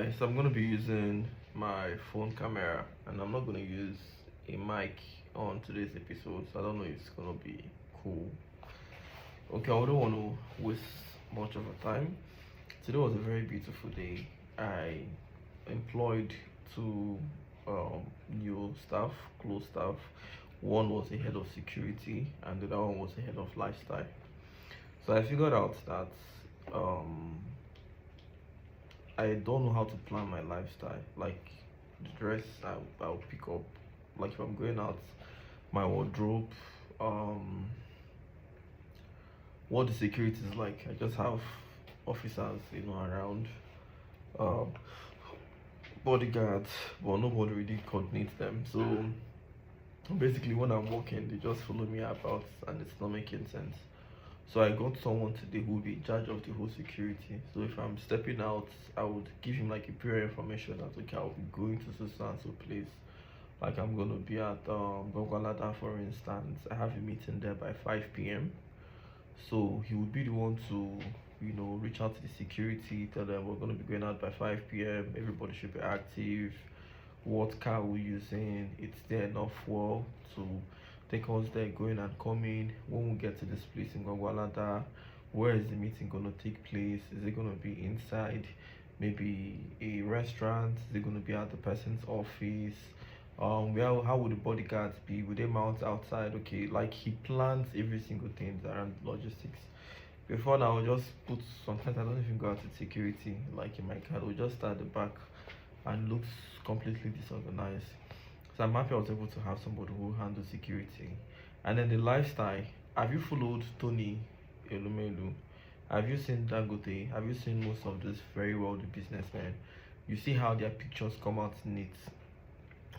Alright, so I'm gonna be using my phone camera and I'm not gonna use a mic on today's episode, so I don't know if it's gonna be cool. Okay, I don't want to waste much of the time. Today was a very beautiful day. I employed two new staff, close staff. One was a head of security and the other one was a head of lifestyle. So I figured out that um I don't know how to plan my lifestyle. Like the dress I'll pick up. Like if I'm going out, my wardrobe, um, what the security is like. I just have officers, around, um, bodyguards, but nobody really coordinates them. So basically, when I'm walking, they just follow me about, and it's not making sense. So I got someone today who will be in charge of the whole security. So if I'm stepping out, I would give him like a prior information that okay, I'll be going to so and so place. Like I'm gonna be at Gogolada for instance. I have a meeting there by 5 p.m. So he would be the one to, reach out to the security, tell them we're gonna be going out by 5 p.m. Everybody should be active. What car we're using? It's there enough for to take us there, going and coming. When we get to this place in Gwagwalada, where is the meeting gonna take place? Is it gonna be inside maybe a restaurant? Is it gonna be at the person's office? How would the bodyguards be? Would they mount outside? Okay, like he plans every single thing around logistics. Before now, I'll just put sometimes I don't even go out to security, like in my car, we'll just start at the back and looks completely disorganized. So I'm happy I was able to have somebody who handles security. And then the lifestyle. Have you followed Tony Elumelu? Have you seen Dangote? Have you seen most of these very wealthy businessmen? You see how their pictures come out neat.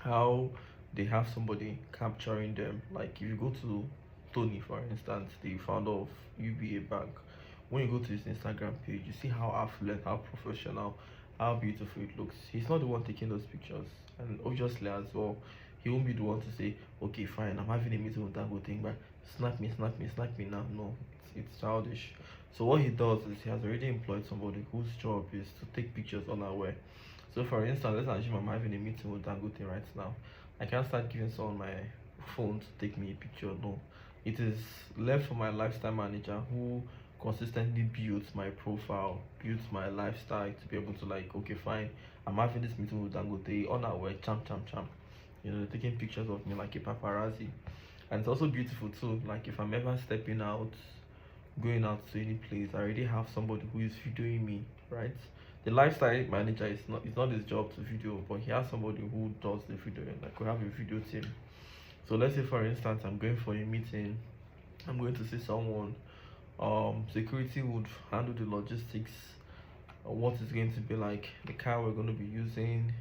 How they have somebody capturing them. Like if you go to Tony, for instance, the founder of UBA Bank, when you go to his Instagram page, you see how affluent, how professional, how beautiful it looks. He's not the one taking those pictures, and obviously as well, he won't be the one to say, okay, fine, I'm having a meeting with Dangote, but snap me, snap me, snap me now. No, it's childish. So what he does is he has already employed somebody whose job is to take pictures unaware. So for instance, let's assume I'm having a meeting with Dangote right now. I can't start giving someone my phone to take me a picture. No, it is left for my lifestyle manager who consistently builds my profile, builds my lifestyle to be able to like, okay, fine, I'm having this meeting with Dangote unaware, champ, champ, champ. Taking pictures of me like a paparazzi. And it's also beautiful too. Like if I'm ever stepping out, going out to any place, I already have somebody who is videoing me, right? The lifestyle manager is not it's not his job to video, but he has somebody who does the videoing. Like we have a video team. So let's say for instance I'm going for a meeting, I'm going to see someone. Security would handle the logistics, what it's going to be like, the car we're going to be using.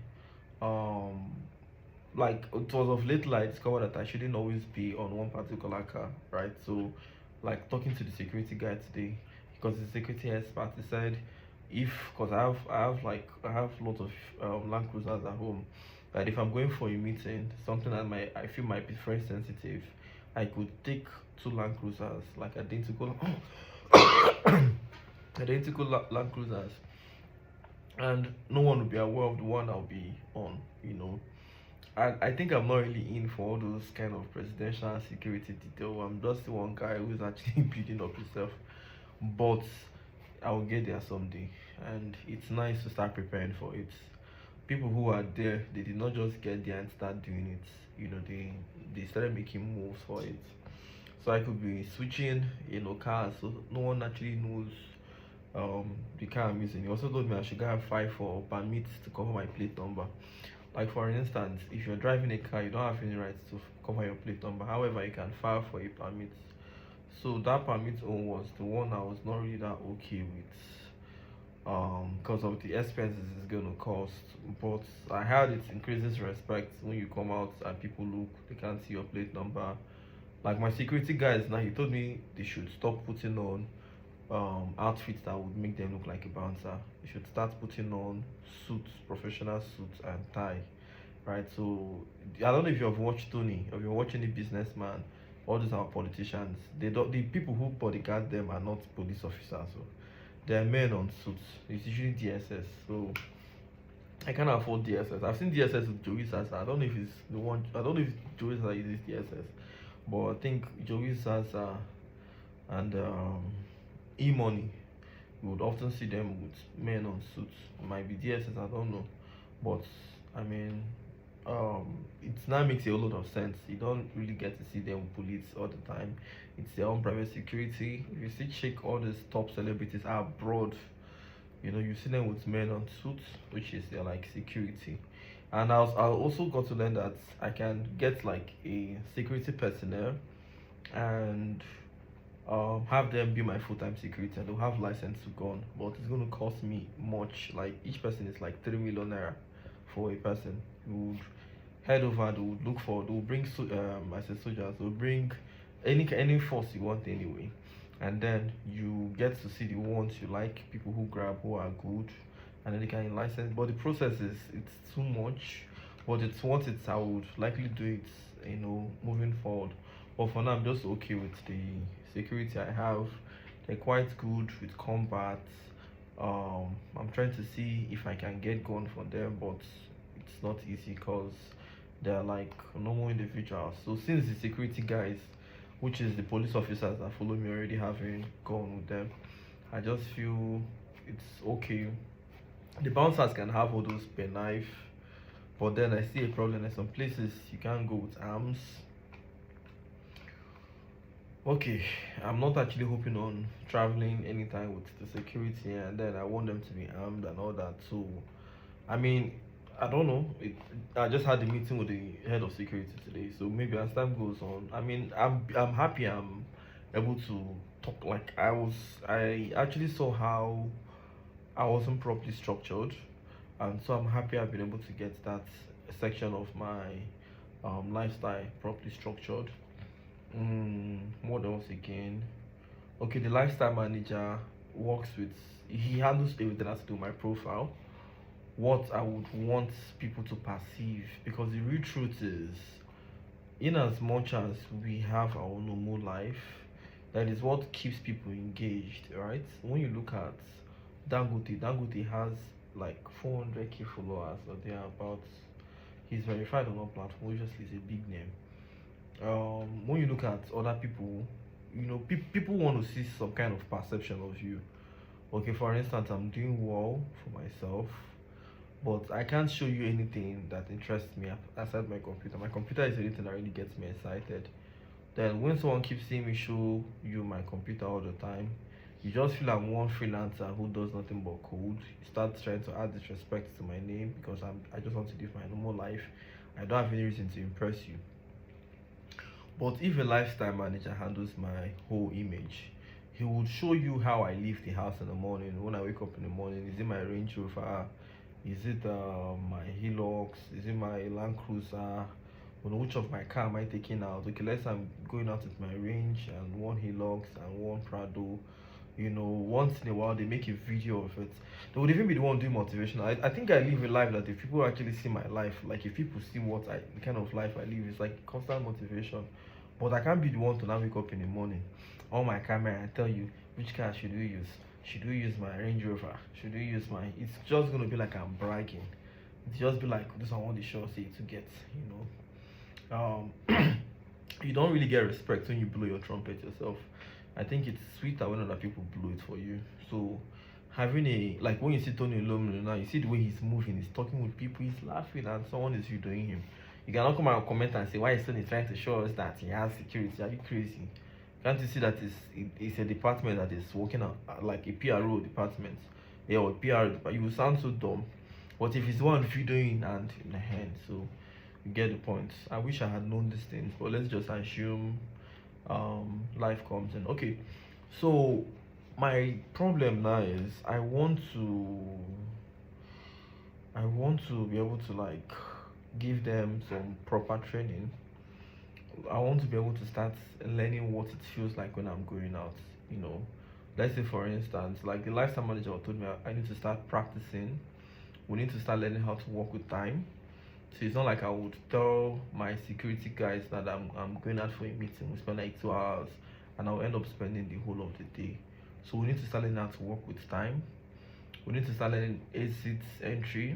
Like it was of late I discovered that I shouldn't always be on one particular car, right? So like talking to the security guy today, because the security expert, he said if because I have lots of Land Cruisers at home, that if I'm going for a meeting, something that I feel might be very sensitive, I could take two Land Cruisers, like identical Land Cruisers, and no one will be aware of the one I'll be on. I think I'm not really in for all those kind of presidential security detail. I'm just the one guy who's actually building up himself. But I'll get there someday. And it's nice to start preparing for it. People who are there, they did not just get there and start doing it. They started making moves for it. So I could be switching, cars, so no one actually knows the car I'm using. He also told me I should go and file for permits to cover my plate number. Like for instance, if you're driving a car, you don't have any rights to cover your plate number. However, you can file for a permit. So that permit own was the one I was not really that okay with, because of the expenses it's gonna cost. But I heard it increases respect when you come out and people look, they can't see your plate number. Like my security guys now, he told me they should stop putting on outfits that would make them look like a bouncer. You should start putting on suits, professional suits and tie, right? So I don't know if you've watched Tony, or if you're watching a businessman, all these are politicians. They don't the people who bodyguard them are not police officers. So they're men on suits. It's usually DSS. So I can't afford DSS. I've seen DSS with Joey Sasa. I don't know if it's the one. I don't know if Joey Sasa uses DSS, but I think Joey Sasa and E-Money, you would often see them with men on suits. It might be DSS. I don't know, but I mean, it now makes a whole lot of sense. You don't really get to see them with police all the time. It's their own private security. If you see check all these top celebrities are abroad, you see them with men on suits, which is their like security. And I also got to learn that I can get like a security personnel and have them be my full-time security, and they'll have license to gun, but it's going to cost me much. Like each person is like 3 million naira for a person. You would head over, they would look for, they will bring I said soldiers, they'll bring any force you want anyway, and then you get to see the ones you like, people who grab, who are good, and then they can license. But the process is it's too much, but it's what it's I would likely do it, moving forward. But for now, I'm just okay with the security I have. They're quite good with combat. I'm trying to see if I can get gun for them, but it's not easy because they're like normal individuals. So since the security guys, which is the police officers that follow me, already having gun with them, I just feel it's okay. The bouncers can have all those pen knife, but then I see a problem. In some places you can't go with arms. Okay, I'm not actually hoping on traveling anytime with the security, and then I want them to be armed and all that. So, I mean, I don't know. I just had a meeting with the head of security today, so maybe as time goes on, I mean, I'm happy I'm able to talk. Like I actually saw how I wasn't properly structured, and so I'm happy I've been able to get that section of my lifestyle properly structured. What else again? Okay, the lifestyle manager works with, he handles everything that's to do with my profile, what I would want people to perceive. Because the real truth is, in as much as we have our normal life, that is what keeps people engaged, right? When you look at Dangote has like 400k followers or thereabouts. He's verified on all platforms. Obviously, he's a big name. When you look at other people, people want to see some kind of perception of you. Okay, for instance, I'm doing well for myself, but I can't show you anything that interests me aside my computer. My computer is the only thing that really gets me excited. Then when someone keeps seeing me show you my computer all the time, you just feel I'm one freelancer who does nothing but code. You start trying to add disrespect to my name because I just want to live my normal life. I don't have any reason to impress you. But if a lifestyle manager handles my whole image, he would show you how I leave the house in the morning. When I wake up in the morning, is it my Range Rover? Is it my Hilux? Is it my Land Cruiser? Which of my car am I taking out? Okay, let's say I'm going out with my Range and one Hilux and one Prado. Once in a while they make a video of it. They would even be the one doing motivation. I think I live a life that if people actually see my life, like if people see the kind of life I live, it's like constant motivation. But I can't be the one to now wake up in the morning on my camera and tell you which car should we use. Should we use my Range Rover? Should we use my? It's just gonna be like I'm bragging. It's just be like this. I want the show say to get. You don't really get respect when you blow your trumpet yourself. I think it's sweeter when other people blow it for you. So having like when you see Tony Ilomino now, you see the way he's moving, he's talking with people, he's laughing, and someone is videoing him. You cannot come out and comment and say why is Tony trying to show us that he has security? Are you crazy? Can't you see that it's a department that is working on like a PRO department? Yeah, or PR department. You will sound so dumb. But if it's one videoing and in the hand, so you get the point. I wish I had known these things, but let's just assume life comes in. Okay, so my problem now is I want to be able to like give them some proper training. I want to be able to start learning what it feels like when I'm going out. Let's say for instance, like the lifestyle manager told me I need to start practicing. We need to start learning how to work with time. So it's not like I would tell my security guys that I'm going out for a meeting. We spend like 2 hours, and I'll end up spending the whole of the day. So we need to start learning how to work with time. We need to start learning exit entry.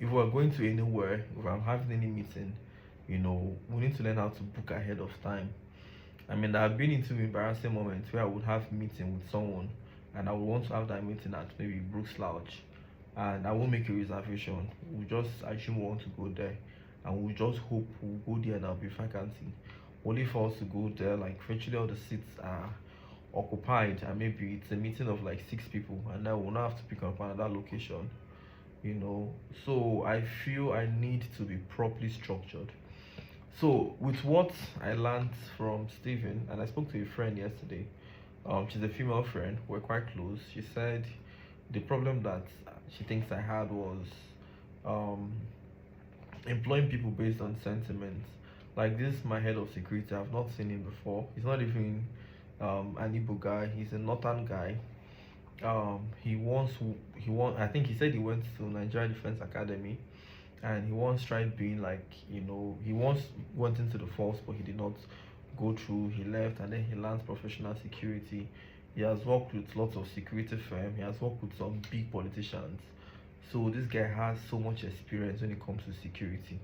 if we're going to anywhere, if I'm having any meeting, we need to learn how to book ahead of time. I mean, I've been into embarrassing moments where I would have meeting with someone and I would want to have that meeting at maybe Brooks Lodge, and I won't make a reservation. We'll just assume we want to go there, and we'll just hope we'll go there and there'll be vacancy. Only for us to go there, like virtually all the seats are occupied, and maybe it's a meeting of like 6 people, and then we'll not have to pick up another location. So I feel I need to be properly structured. So with what I learned from Stephen, and I spoke to a friend yesterday, she's a female friend, we're quite close. She said the problem that she thinks I had was um, employing people based on sentiment. Like this, my head of security, I've not seen him before. He's not even an Igbo guy. He's a northern guy. I think he said he went to Nigeria Defense Academy, and he once tried being like, he once went into the force, but he did not go through. He left, and then he learned professional security. He has worked with lots of security firms. He has worked with some big politicians. So this guy has so much experience when it comes to security.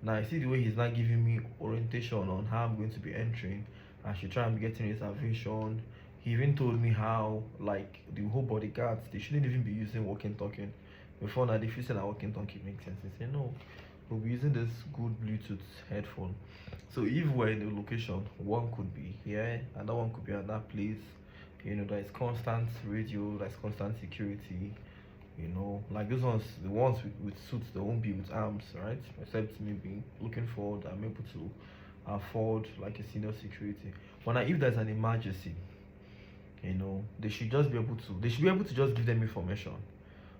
Now I see the way he's not giving me orientation on how I'm going to be entering. I should try and be getting reservation. He even told me how, like, the whole bodyguards, they shouldn't even be using walking talking. Before now, if you say that walking talking makes sense, they say no, we'll be using this good Bluetooth headphone. So if we're in a location, one could be here, another one could be at that place. There's constant radio, there's constant security. Like those ones, the ones with suits, they won't be with arms, right? Except maybe looking forward, I'm able to afford like a senior security. But now, if there's an emergency, they should be able to just give them information.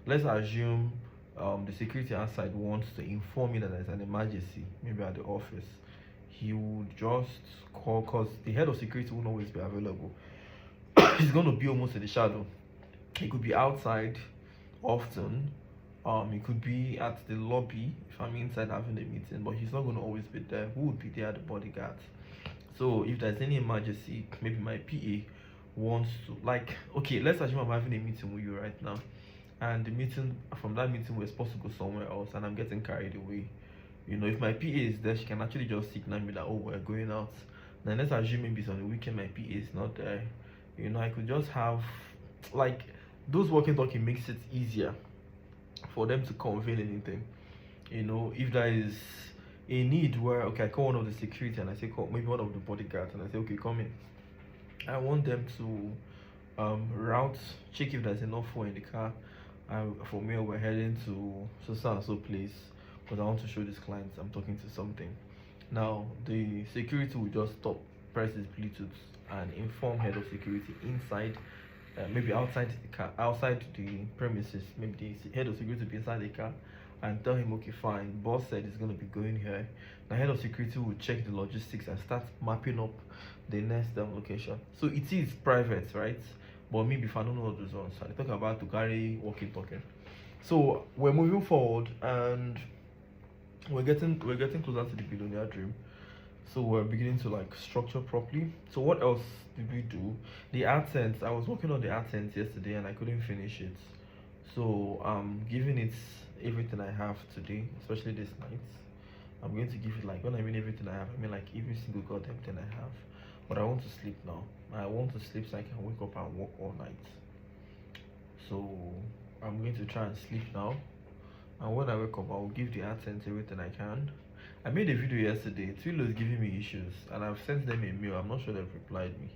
Let's assume the security outside wants to inform me that there's an emergency, maybe at the office. He would just call, because the head of security won't always be available. He's going to be almost in the shadow. He could be outside often. He could be at the lobby if I'm inside having a meeting, but he's not going to always be there. Who would be there? The bodyguards. So if there's any emergency, maybe my PA wants to, like, okay, let's assume I'm having a meeting with you right now, and from that meeting we're supposed to go somewhere else, and I'm getting carried away. If my PA is there, she can actually just signal me that, oh, we're going out. Then let's assume maybe it's on the weekend, my PA is not there. I could just have, like, those walking talking makes it easier for them to convey anything. If there is a need where, okay, I call one of the security and I say, call maybe one of the bodyguards, and I say, okay, come in. I want them to route, check if there's enough food in the car. For me, we're heading to so and so place because I want to show these clients I'm talking to something. Now, the security will just stop, press his Bluetooth, and inform head of security inside, maybe outside the car, outside the premises. Maybe the head of security will be inside the car, and tell him, okay, fine, boss said he's going to be going here. The head of security will check the logistics and start mapping up the next location. So it is private, right? But maybe if I don't know all those ones, I talk about to carry walking talking. So we're moving forward, and we're getting closer to the billionaire dream. So we're beginning to like structure properly. So what else did we do? The AdSense, I was working on the AdSense yesterday and I couldn't finish it. So I'm giving it everything I have today, especially this night. I'm going to give it, like, when I mean everything I have, I mean like every single goddamn thing I have. But I want to sleep now. I want to sleep so I can wake up and work all night. So I'm going to try and sleep now. And when I wake up, I will give the AdSense everything I can. I made a video yesterday. Twilio is giving me issues, and I've sent them a mail. I'm not sure they've replied me.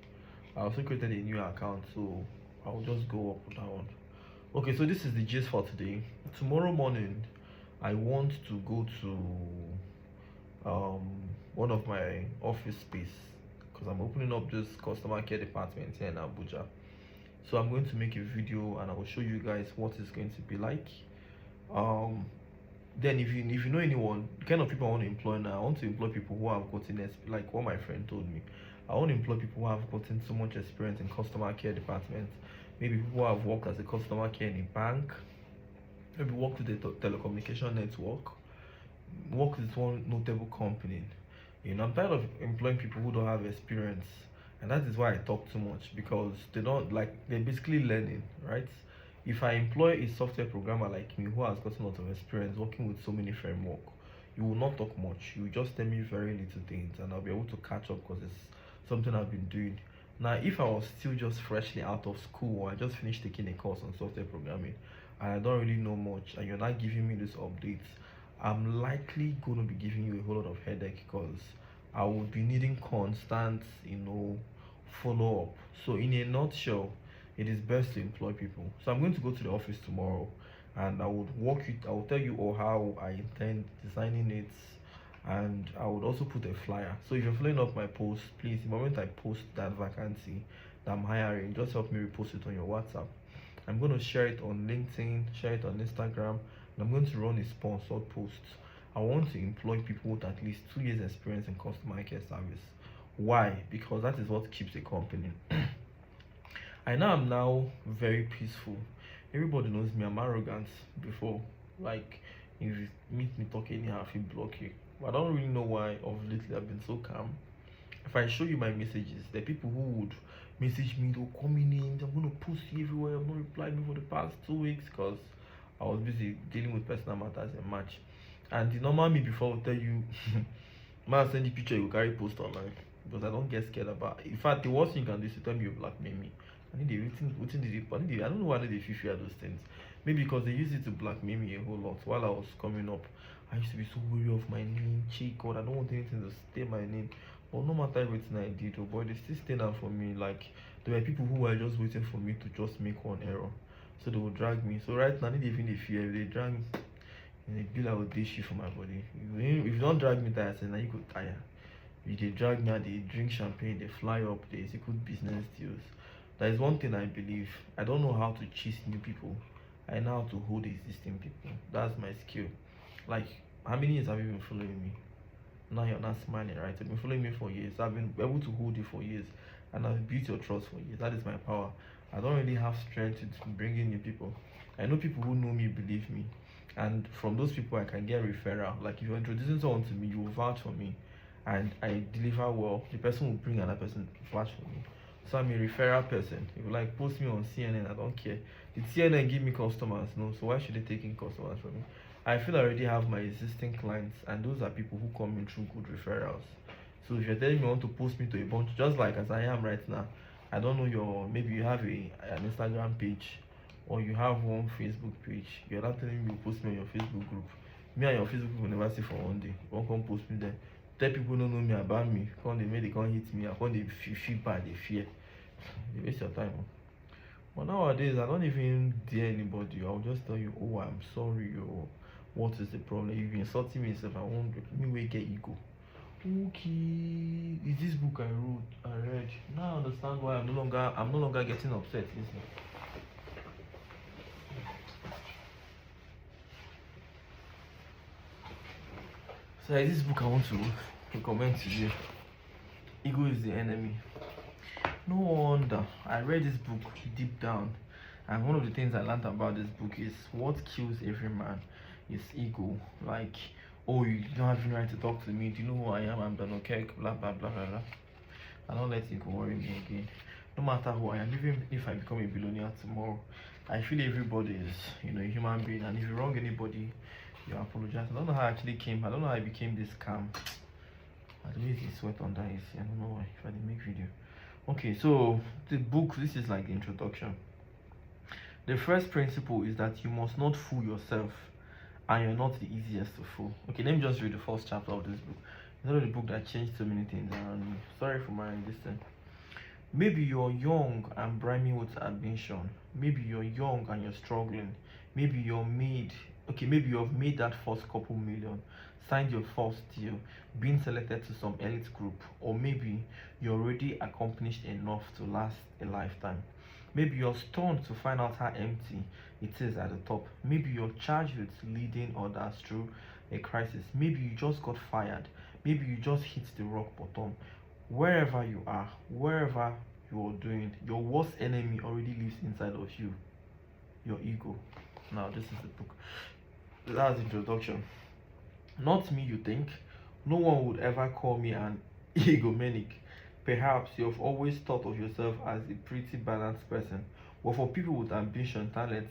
I also created a new account, so I'll just go up with that one. Okay, so this is the gist for today. Tomorrow morning, I want to go to one of my office space because I'm opening up this customer care department here in Abuja. So I'm going to make a video and I will show you guys what it's going to be like. Then if you know anyone, the kind of people I want to employ now, I want to employ people who have gotten, like what my friend told me, I want to employ people who have gotten so much experience in customer care department. Maybe people who have worked as a customer care in a bank, maybe worked with a telecommunication network, worked with one notable company. I'm tired of employing people who don't have experience, and that is why I talk too much, because they don't, like, they're basically learning, right? If I employ a software programmer like me who has gotten a lot of experience working with so many framework, you will not talk much. You will just tell me very little things, and I'll be able to catch up because it's something I've been doing. Now, if I was still just freshly out of school, or I just finished taking a course on software programming, and I don't really know much, and you're not giving me these updates, I'm likely going to be giving you a whole lot of headache because I would be needing constant, follow up. So, in a nutshell, it is best to employ people. So, I'm going to go to the office tomorrow, and I will tell you all how I intend designing it, and I would also put a flyer. So, if you're following up my post, please, the moment I post that vacancy that I'm hiring, just help me repost it on your WhatsApp. I'm going to share it on LinkedIn, share it on Instagram, and I'm going to run a sponsored post. I want to employ people with at least 2 years experience in customer care service. Why? Because that is what keeps a company. I know I'm now very peaceful. Everybody knows me, I'm arrogant before. Like, if you meet me talking anyhow, I feel block you. But I don't really know why of lately I've been so calm. If I show you my messages, the people who would message me, they'll call me names, I'm gonna post you everywhere, I've not replied me for the past 2 weeks because I was busy dealing with personal matters in March. And the normal me before will tell you, man, send the picture, you carry post online. Because I don't get scared about it. In fact, the worst thing you can do is to tell me you blackmail me. I need I don't know why they fear those things. Maybe because they use it to blackmail me a whole lot while I was coming up. I used to be so worried of my name, check God, I don't want anything to stay my name. But no matter everything I did, oh boy, they still stayed out for me. Like there were people who were just waiting for me to just make one error. So they would drag me. So right now, I need even the fear. If they drag me, and they be like, this shit for my body. If you don't drag me tired, now you go tire. If they drag me out, they drink champagne, they fly up, they execute business deals. That is one thing I believe. I don't know how to chase new people. I know how to hold existing people. That's my skill. Like, how many years have you been following me? Now you're not smiling, right? You've been following me for years. I've been able to hold you for years, and I've built your trust for years. That is my power. I don't really have strength to bring in new people. I know people who know me believe me, and from those people I can get referral. Like if you're introducing someone to me, you will vouch for me, and I deliver well. The person will bring another person to vouch for me. So I'm a referral person. If you like post me on CNN, I don't care. Did CNN give me customers? No. So why should they take in customers from me? I feel I already have my existing clients, and those are people who come in through good referrals. So if you're telling me you want to post me to a bunch, just like as I am right now, I don't know maybe you have an Instagram page or you have one Facebook page. You're not telling me you post me on your Facebook group. Me and your Facebook group will never see for one day. You won't come post me there. Tell people don't know me about me. They can't hit me. I can't they feel bad, they fear. They waste your time. But nowadays I don't even dare anybody. I'll just tell you, oh I'm sorry, or what is the problem? You've been insulting me if I won't me will get ego. Okay, is this book I read. Now I understand why I'm no longer getting upset. Listen. So this book I want to recommend to you. Ego is the enemy. No wonder I read this book deep down, and one of the things I learned about this book is what kills every man is ego. Like, oh, you don't have any right to talk to me. Do you know who I am? I'm Dannyokec, blah blah blah blah blah. I don't let ego worry me again. No matter who I am, even if I become a billionaire tomorrow, I feel everybody is, a human being, and if you wrong anybody, you apologize. I don't know how I actually came. I don't know how I became this calm. I don't know if it's sweat under AC. I don't know why. If I didn't make video. Okay, so the book. This is like the introduction. The first principle is that you must not fool yourself, and you're not the easiest to fool. Okay, let me just read the first chapter of this book. It's not the book that changed so many things around me. Sorry for my distance. Maybe you're young and brimming with ambition. Maybe you're young and you're struggling. Maybe maybe you have made that first couple million, signed your first deal, been selected to some elite group, or maybe you're already accomplished enough to last a lifetime. Maybe you're stunned to find out how empty it is at the top. Maybe you're charged with leading others through a crisis. Maybe you just got fired. Maybe you just hit the rock bottom. Wherever you are, wherever you are doing, your worst enemy already lives inside of you, your ego. Now, this is the book. That's the introduction. Not me, you think. No one would ever call me an egomaniac. Perhaps you have always thought of yourself as a pretty balanced person, But for people with ambition, talent,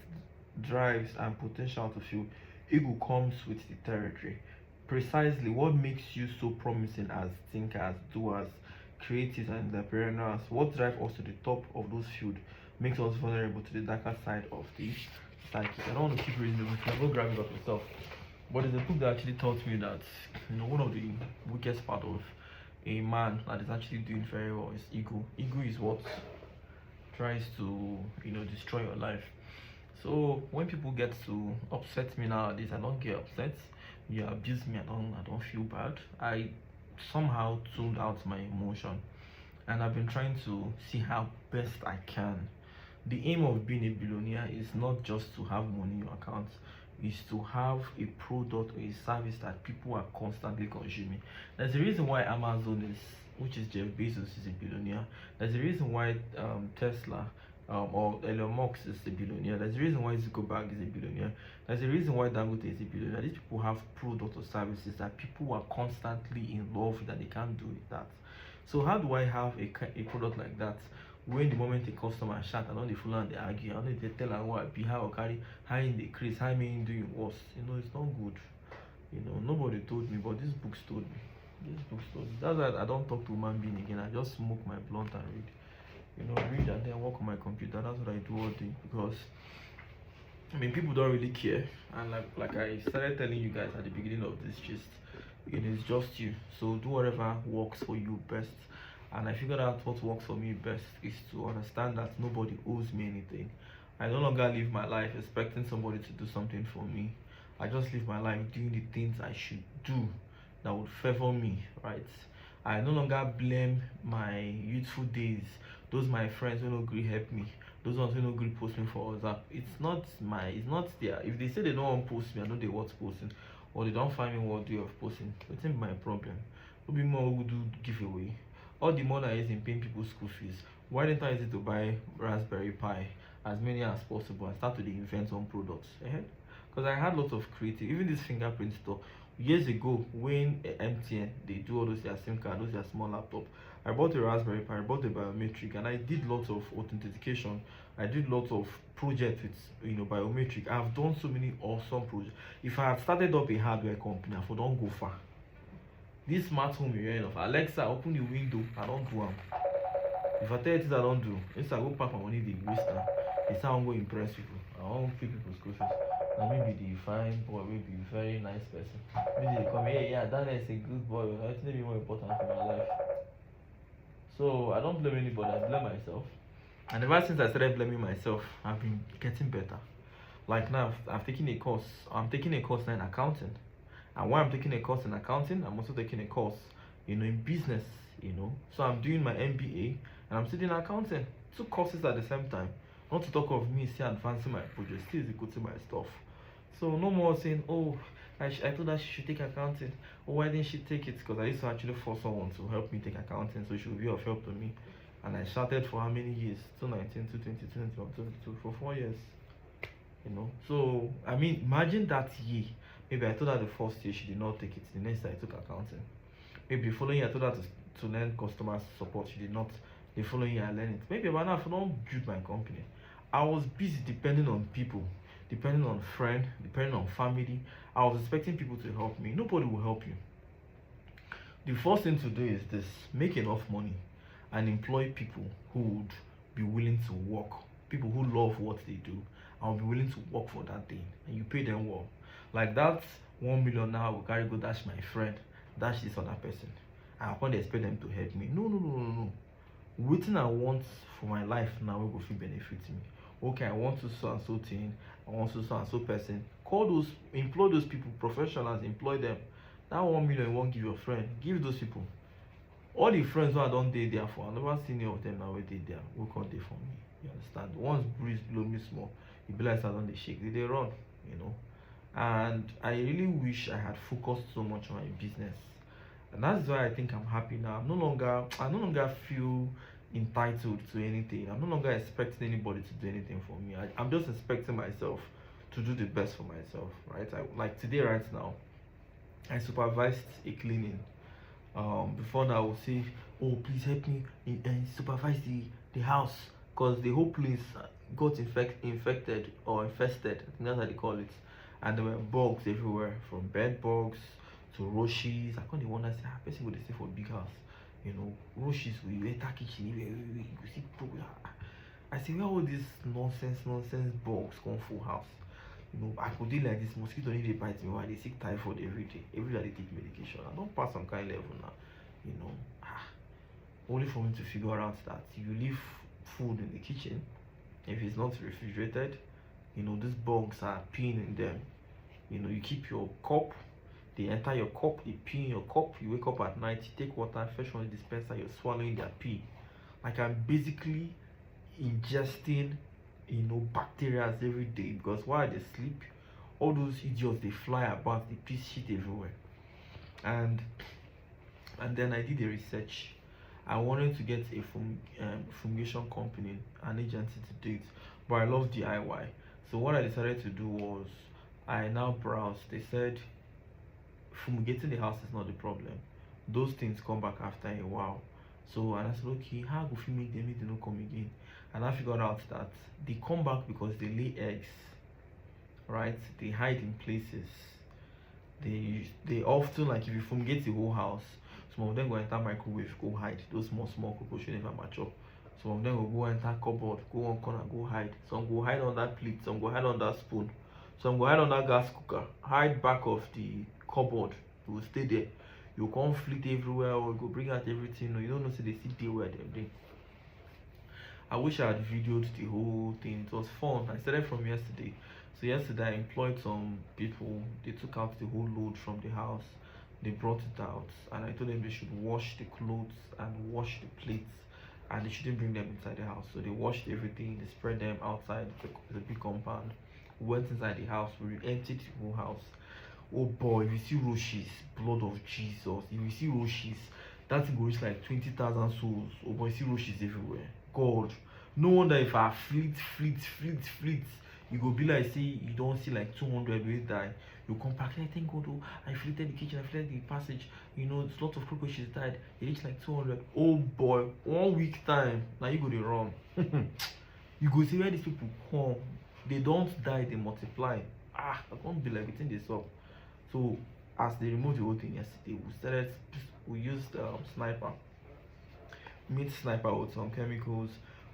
drives, and potential to feel, ego comes with the territory. Precisely what makes you so promising as thinkers, doers, creatives, and entrepreneurs, what drives us to the top of those fields, makes us vulnerable to the darker side of the psyche. I don't want to keep reading the book, I go grab it up yourself. But it's a book that actually taught me that one of the weakest part of a man that is actually doing very well is ego. Ego is what tries to destroy your life. So when people get to upset me nowadays, I don't get upset. You abuse me, I don't feel bad. I somehow tuned out my emotion, and I've been trying to see how best I can. The aim of being a billionaire is not just to have money in your account, is to have a product or a service that people are constantly consuming. There's a reason why Amazon is, which is Jeff Bezos, is a billionaire. There's a reason why Tesla or Elon Musk is a billionaire. There's a reason why Zuckerberg is a billionaire. There's a reason why Dangote is a billionaire. These people have products or services that people are constantly in love with, that they can't do with that. So how do I have a product like that when the moment a customer shout and all the full and they argue, and they tell them what be how carry how in the crease, how me doing worse? It's not good. Nobody told me, but these books told me. These books told me. That's why I don't talk to human being again. I just smoke my blunt and read. Read and then work on my computer. That's what I do all day, because people don't really care. And like I started telling you guys at the beginning of this gist, it is just you. So do whatever works for you best. And I figured out what works for me best is to understand that nobody owes me anything. I no longer live my life expecting somebody to do something for me. I just live my life doing the things I should do that would favor me, right? I no longer blame my youthful days, those my friends who no agree help me, those ones who no agree post me for WhatsApp. It's not their. If they say they don't want post me, I know they want posting, or they don't find me worthy of posting, it's not my problem. Will be more who do giveaway. All the money I use in paying people's school fees, why didn't I use it to buy Raspberry Pi, as many as possible, and start to invent some products? Because I had lots of creative, even this fingerprint store. Years ago, when MTN, they do all those their SIM card, those their small laptop, I bought a Raspberry Pi, I bought a biometric, and I did lots of authentication. I did lots of projects with biometric. I've done so many awesome projects. If I had started up a hardware company, I would don't go far. This smart home you're hearing of, Alexa, open the window, I don't do them. If I tell you things I don't do, instead I go pack my money, they waste them. They say I won't go impress people. I won't pay people's school fees. Now maybe the fine boy, maybe a very nice person. Maybe they come, hey, yeah, that is a good boy. I think be more important for my life. So I don't blame anybody, I blame myself. And ever since I started blaming myself, I've been getting better. Like now, I'm taking a course now in accounting. And while I'm taking a course in accounting, I'm also taking a course, in business, So I'm doing my MBA and I'm studying accounting. 2 courses at the same time. Not to talk of me still advancing my project, still executing my stuff. So no more saying, oh, I told her she should take accounting. Oh, why didn't she take it? Because I used to actually force someone to help me take accounting, so she would be of help to me. And I started for how many years? 2019, 2020, 2022, for 4 years. So imagine that year. Maybe I told her the first year she did not take it. The next year I took accounting. Maybe the following year I told her to learn customer support. She did not. The following year I learned it. Maybe by now I don't build my company. I was busy depending on people, depending on friends, depending on family. I was expecting people to help me. Nobody will help you. The first thing to do is this: make enough money and employ people who would be willing to work. People who love what they do and will be willing to work for that thing, and you pay them well. Like that 1 million now I will carry go dash my friend, dash this other person. I can't expect them to help me. No. Waiting I want for my life now will go feel benefit me. Okay, I want to so and so thing, I want to so and so person. Employ those people, professionals, employ them. That 1 million you won't give your friend, give those people. All the friends who I don't date there for, I never seen any of them now where they there. Who can't they for me? You understand? Once breeze blow me small, it be like I don't they shake, they run, And I really wish I had focused so much on my business. And that's why I think I'm happy now. I no longer feel entitled to anything. I'm no longer expecting anybody to do anything for me. I'm just expecting myself to do the best for myself, right? Like today, right now, I supervised a cleaning. Before now, I would say, oh, please help me supervise the house, because the whole place, got infected or infested. I think that's how they call it. And there were bugs everywhere, from bed bugs to roaches. I can't wonder, say, person would stay for big house. Roaches will enter kitchen, you see bugs. I say, where all these nonsense bugs come full house? I could deal like this, mosquito need to bite me while they sick typhoid every day. Every day they take medication. I don't pass some kind of level now. You know, ah, only for me to figure out that you leave food in the kitchen, if it's not refrigerated, these bugs are peeing in them. You keep your cup, they enter your cup, they pee in your cup. You wake up at night, you take water, fetch from the dispenser, you're swallowing their pee. Like, I'm basically ingesting bacteria every day, because while they sleep, all those idiots, they fly about, they piss shit everywhere. And then I did a research. I wanted to get a fumigation company, an agency to do it, but I love DIY. So what I decided to do was, I now browsed. They said fumigating the house is not the problem. Those things come back after a while. So, and I said, okay, how go fumigate them if they don't come again? And I figured out that they come back because they lay eggs, right? They hide in places. They often, like, if you fumigate the whole house, some of them go enter microwave, go hide. Those small cockroaches never mature. Some of them will go enter cupboard, go one corner, go hide. Some go hide on that plate, some go hide on that spoon, some go hide on that gas cooker, hide back of the cupboard. You will stay there. You can't flit everywhere, or you go bring out everything. No, you don't know, say they sit there where they're. I wish I had videoed the whole thing. It was fun. I started from yesterday. So yesterday I employed some people. They took out the whole load from the house. They brought it out, and I told them they should wash the clothes and wash the plates, and they shouldn't bring them inside the house. So they washed everything. They spread them outside the big compound. We went inside the house. We emptied the whole house. Oh boy, if you see roaches, blood of Jesus. If you see roaches, that thing goes like 20,000 souls. Oh boy, you see roaches everywhere. God, no wonder if I fleet, you go be like, say you don't see like 200 will die. You come back, I thank God, oh, I fleeted the kitchen, I fleeted the passage. It's lots of cockroaches died. They reach like 200. Oh boy, 1 week time. Now you go the wrong. You go see where these people come. They don't die, they multiply. I can't be like within this up. So as they removed the whole thing yesterday, we used sniper. Meat sniper with some chemicals.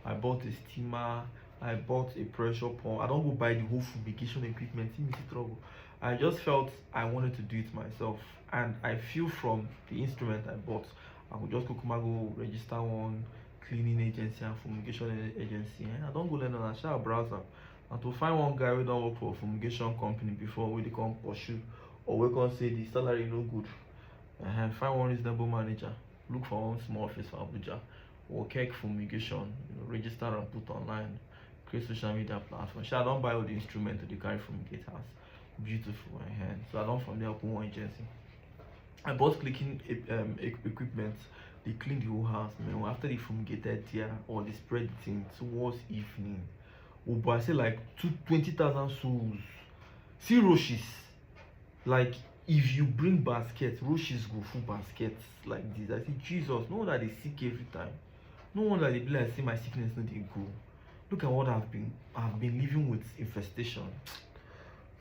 I bought a steamer. I bought a pressure pump. I don't go buy the whole fumigation equipment. See me see trouble. I just felt I wanted to do it myself, and I feel from the instrument I bought, I would just go register one cleaning agency and fumigation agency. And I don't go learn on a share browser. And to find one guy who don't work for a fumigation company before, we they come pursue, or we can say the salary no good. Find one reasonable manager. Look for one small office for Abuja. Dannyokec fumigation. Register and put online. Create social media platform. I don't buy all the instruments to the carry fumigate house. Beautiful. So I don't from there open one agency. I bought cleaning equipment. They clean the whole house, man. After they fumigated there, or they spread the thing towards evening. Oh, but I say like 20,000 souls. See roaches. Like, if you bring baskets, roaches go full baskets like this. I say, Jesus, no wonder they sick every time. No wonder they be like, say my sickness no dey go. Look at what I've been living with infestation.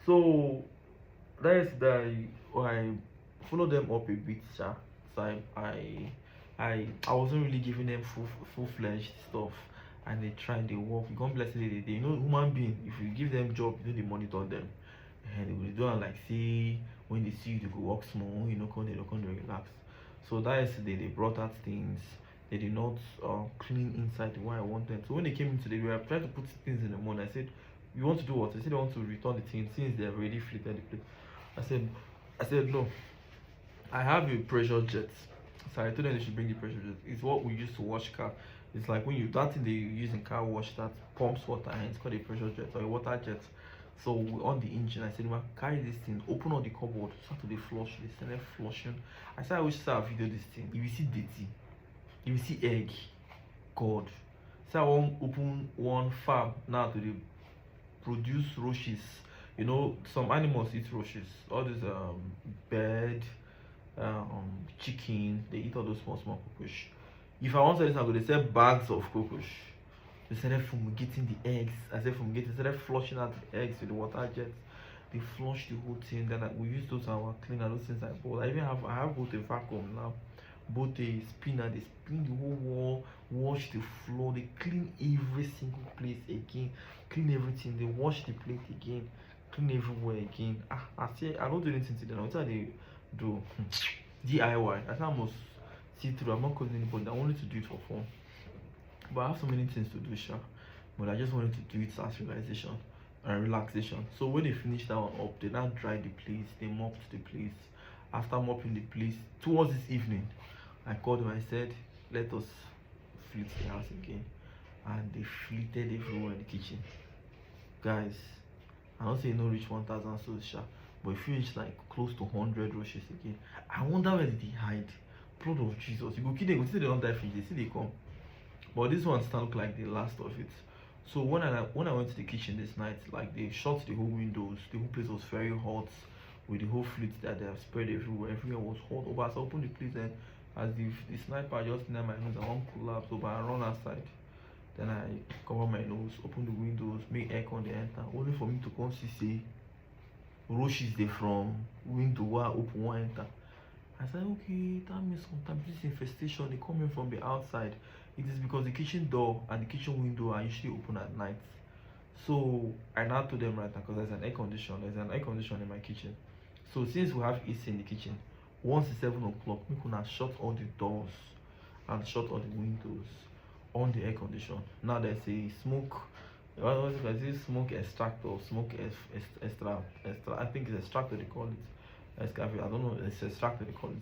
So that is that I follow them up a bit, sha. So I wasn't really giving them full-fledged stuff, and they try, they work. You can't bless it. They human being. If you give them job, they monitor them, and they will do it like, say when they see you, they go work small. They relax. So that yesterday they brought out things. They did not clean inside the way I wanted. So when they came in today, we were trying to put things in the morning. I said, you want to do what? They said they want to return the thing since they've already fitted the place. I said no. I have a pressure jet. So I told them they should bring the pressure jet. It's what we use to wash car. It's like when that thing they use in car wash that pumps water, and it's called a pressure jet or a water jet. So on the engine, I said, well, carry this thing, open all the cupboard, start to the flush this, and then flushing. I said I wish I video this thing. If you see dirty, if you see egg, God. So I won't open one farm now to produce roaches. Some animals eat roaches. All these bird, chicken, they eat all those small cockroach. If I want to sell this, I'm going to sell bags of cockroach. They started fumigating the eggs. I said fumigating, they started flushing out the eggs with the water jets. They flushed the whole thing. Then we use those our cleaner, those things I bought. I have both a vacuum now, both a spinner. They spin the whole wall, wash the floor, they clean every single place again, clean everything, they wash the plate again, clean everywhere again. I say I don't do anything to them. What they do? DIY. I think I must see through. I'm not calling anybody. I wanted to do it for fun. But I have so many things to do, sure. But I just wanted to do it as realization and relaxation. So when they finished that one up, they now dried the place, they mopped the place. After mopping the place, towards this evening, I called them, I said, let us fleet the house again. And they fleeted everywhere in the kitchen. Guys, I don't say no reach 1,000 so sharp, but if you reach like close to 100 roaches again, I wonder where did they hide? Blood of Jesus. You go kill them, you see they don't die finish, they see they come. But this one still look like the last of it. So when I went to the kitchen this night, like they shut the whole windows, the whole place was very hot with the whole fluid that they have spread everywhere. Everywhere was hot. Over as I opened the place and as the sniper just near my nose, I won't collapse over. I run outside. Then I cover my nose, open the windows, make air con they enter. Only for me to come see say roaches they from window where I open one enter. I said, okay, that means sometimes this infestation they come in from the outside. It is because the kitchen door and the kitchen window are usually open at night. So I now told them right now, because there's an air conditioner, in my kitchen. So since we have AC in the kitchen, once it's 7 o'clock, we can shut all the doors and shut all the windows on the air conditioner. Now there's a smoke. What is it? Smoke extractor, extra. I think it's extractor they call it. I don't know. It's extractor they call it.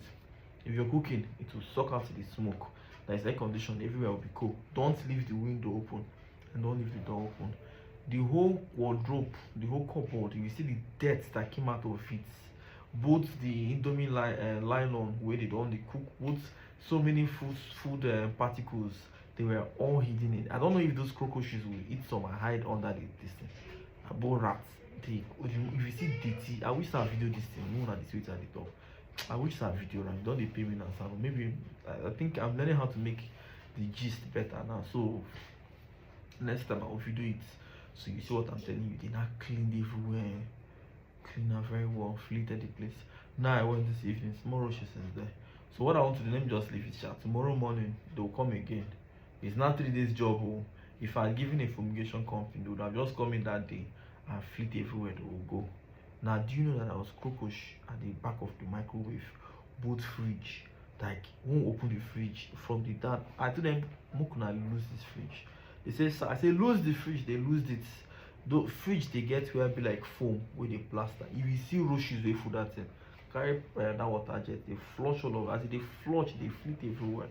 If you're cooking, it will suck out the smoke. There's air conditioning everywhere will be cool. Don't leave the window open and don't leave the door open. The whole wardrobe, the whole cupboard, you see the dirt that came out of it. Both the indomie nylon where they don't cook, both so many food particles, they were all hidden in. I don't know if those cockroaches will eat some and hide under this thing. About rats, if you see dirty, I wish I video this thing. No, not the sweet at the top. I wish I video right. Don't they pay me now? So maybe I think I'm learning how to make the gist better now. So next time I will video it. So you see what I'm telling you. They not cleaned everywhere. Clean up very well, fleeted the place. Now I went this evening, small roaches is there. So what I want to do, let me just leave it short. Tomorrow morning they'll come again. It's not 3 days job. Oh. If I had given a fumigation company, they would have just come in that day and fleet everywhere they will go. Now, do you know that I was cockroach at the back of the microwave, both fridge? Like, won't open the fridge from the dad. I told them, Mukuna lose this fridge. They say, I say, lose the fridge. They lose it. The fridge they get will be like foam with a plaster. If you see roaches, they food that thing. Carry that water jet, they flush all over. As they flush, they fleet everywhere.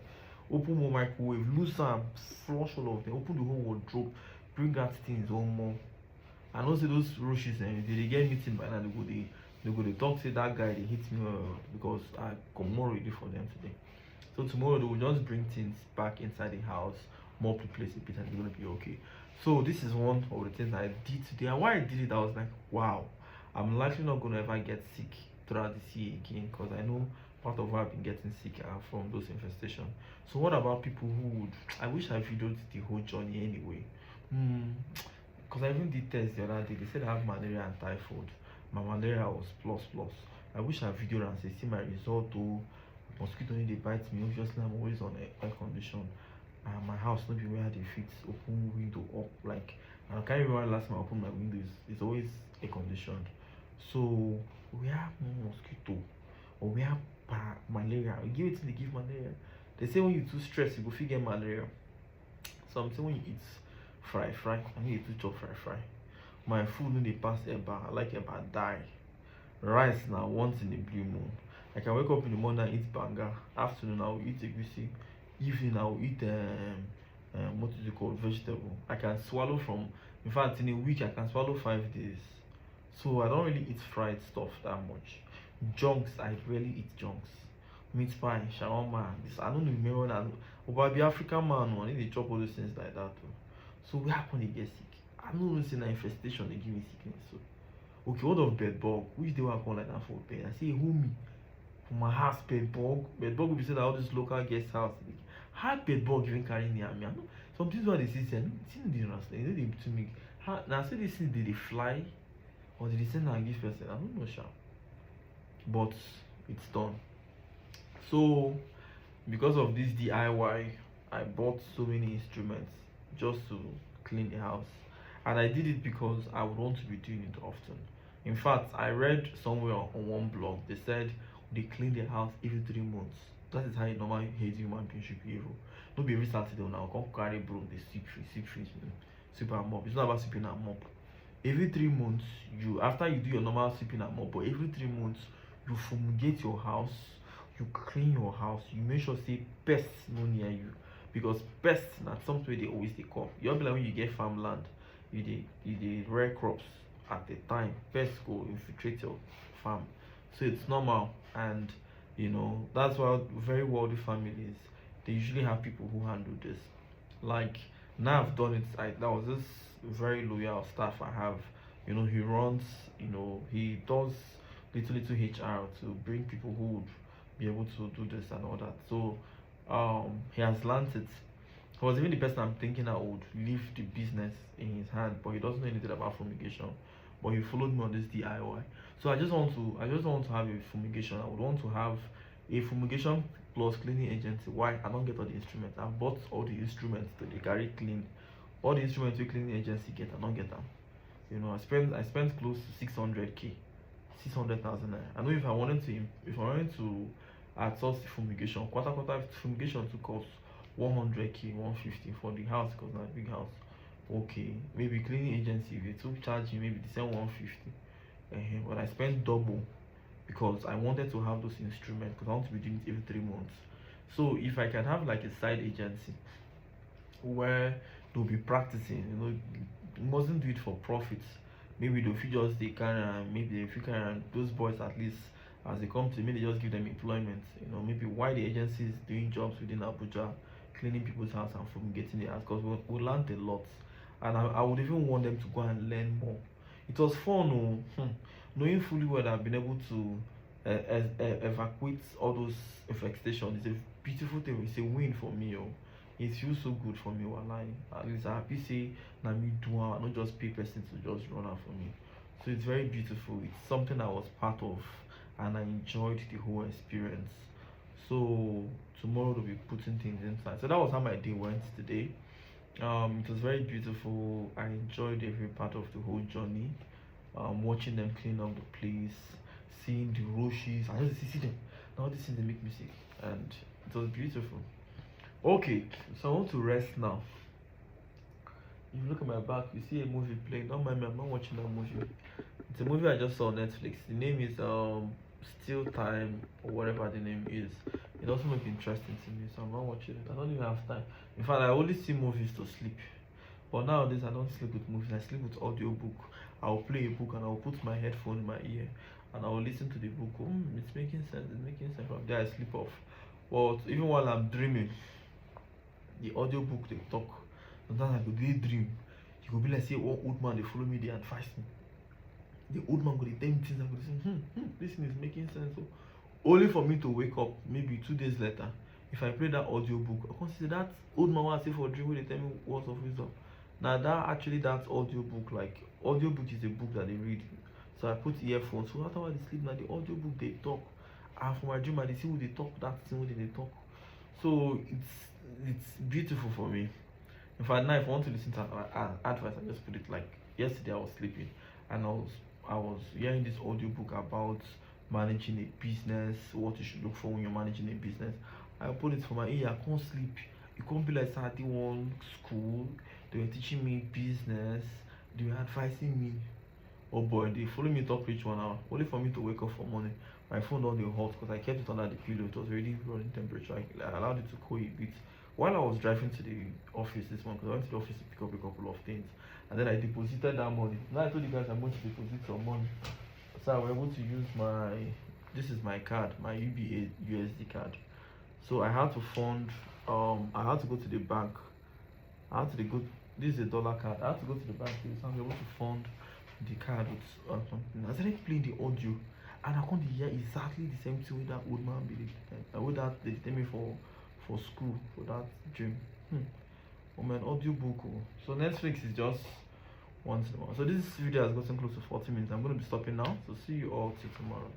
Open more microwave, lose them, flush all of them. Open the whole wardrobe, bring out things one more. And also those roaches, they get meeting by now. They go. They talk to that guy. They hit me because I come more ready for them today. So tomorrow they will just bring things back inside the house, mop the place a bit, and they're gonna be okay. So this is one of the things I did today. And why I did it, I was like, wow, I'm likely not gonna ever get sick throughout this year again, because I know part of why I've been getting sick are from those infestations. So what about people who would? I wish I videoed the whole journey anyway. Because I even did tests the other day. They said I have malaria and typhoid. My malaria was plus. I wish I videoed and say, see my result. Oh, mosquito need they bite me. Obviously, I'm always on air condition. My house not be where they fit open window up. Like I can't remember last time I opened my windows. It's always air conditioned. So we have mosquito or we have malaria. We give it till they give malaria. They say when you too stressed, you go get malaria. So I'm saying when you eat fry, I need to chop fry. My food no dey pass eba. I like eba die. Rice now once in a blue moon. I can wake up in the morning and eat banga. Afternoon I will eat egusi. Evening I will eat what is it called, vegetable. I can swallow from, in fact in a week I can swallow 5 days. So I don't really eat fried stuff that much. Junks, I rarely eat junks. Meat pie, shawarma. This I don't remember that. But the African man, I need to chop all those things like that too. So what happen they get sick? I'm not even saying an infestation they give me sickness. So okay, what of bed bug? Which day I call like that for bed? I say who me? For my house bed bug. Bed bug will be said that all this local guest house. how bed bug even carry near me? I know some things what they see say, see the understand. You know they to me. How now say this thing did they fly or did they send and give person? I don't know, sha. But it's done. So because of this DIY, I bought so many instruments just to clean the house. And I did it because I would want to be doing it often. In fact, I read somewhere on one blog, they said they clean their house every 3 months. That is how a normal healthy human being should behave. No be every Saturday now, come carry broom, they sweep, sweep and mop. It's not about sweeping and mop. Every 3 months, you after you do your normal sweeping and mop, but every 3 months, you fumigate your house, you clean your house, you make sure say pests no near you. Because pests na something they always they come. You be like when you get farmland, you rear crops at the time, pests go infiltrate your farm. So it's normal, and that's why very wealthy families they usually have people who handle this. Like now I've done it. That was this very loyal staff I have. He runs. He does little HR to bring people who would be able to do this and all that. So he has learned it. He was even the person I'm thinking I would leave the business in his hand, but he doesn't know anything about fumigation. But he followed me on this DIY. So I just want to have a fumigation. I would want to have a fumigation plus cleaning agency. Why? I don't get all the instruments. I've bought all the instruments that they carry clean. All the instruments you cleaning agency get, I don't get them. I spent close to 600k, 600,000 naira. I know if I wanted to outsource the fumigation, quarter fumigation to cost 100k, 150 for the house because not a big house. Okay, maybe cleaning agency if they took charging maybe the same 150. But I spent double because I wanted to have those instruments because I want to be doing it every 3 months. So if I can have like a side agency where they'll be practicing, you mustn't do it for profits. Maybe they'll just they can maybe if you can those boys at least as they come to me, they just give them employment. Maybe why the agency is doing jobs within Abuja, cleaning people's house and from getting the house because we learned a lot. And I would even want them to go and learn more. It was fun, knowing fully well that I've been able to evacuate all those infestations. It's a beautiful thing. It's a win for me. It feels so good for me. At least I happy say na me do I not just pay person to just run out for me. So it's very beautiful. It's something I was part of, and I enjoyed the whole experience. So tomorrow we'll be putting things inside. So that was how my day went today. It was very beautiful. I enjoyed every part of the whole journey. Watching them clean up the place, seeing the roaches. I just see them. Now these things they make me sick, and it was beautiful. Okay, so I want to rest now. If you look at my back, you see a movie playing. Don't mind me, I'm not watching that movie. It's a movie I just saw on Netflix. The name is Still Time or whatever the name is. It doesn't look interesting to me, so I'm not watching it. I don't even have time. In fact, I only see movies to sleep. But nowadays I don't sleep with movies, I sleep with audiobook. I'll play a book and I'll put my headphone in my ear and I'll listen to the book. It's making sense. From there I sleep off. But even while I'm dreaming, the audiobook they talk. Sometimes I could daydream. You could be like say one old man they follow me, they advise me. The old man could tell me things I could say, this thing is making sense. So, only for me to wake up maybe 2 days later. If I play that audiobook, I consider that old man I say for dream where they tell me words of wisdom. Now that audiobook, like audiobook is a book that they read. So I put earphones. So after they sleep now the audiobook they talk. And for my dream I they see who they talk, that thing where they talk. So it's beautiful for me. In fact, now if I want to listen to advice, I just put it like yesterday I was sleeping and I was hearing this audiobook about managing a business, what you should look for when you're managing a business. I put it for my ear, I can't sleep. It can't be like starting one school, they were teaching me business, they were advising me. Oh boy, they follow me talk reach 1 hour. Only for me to wake up for morning. My phone don't dey hot because I kept it under the pillow. It was already running temperature. I allowed it to cool a bit. While I was driving to the office this morning, because I went to the office to pick up a couple of things, and then I deposited that money. Now I told you guys I'm going to deposit some money, so I was able to use this is my card, my UBA USD card. So I had to fund. I had to go to the bank. I had to go. This is a dollar card. I had to go to the bank so I'm able to fund the card with something. I started playing the audio, and I couldn't hear exactly the same thing with that old man did. With that they tell me for school for that dream. On an audiobook. So Netflix is just once in a while. So this video has gotten close to 40 minutes. I'm going to be stopping now. So see you all till tomorrow.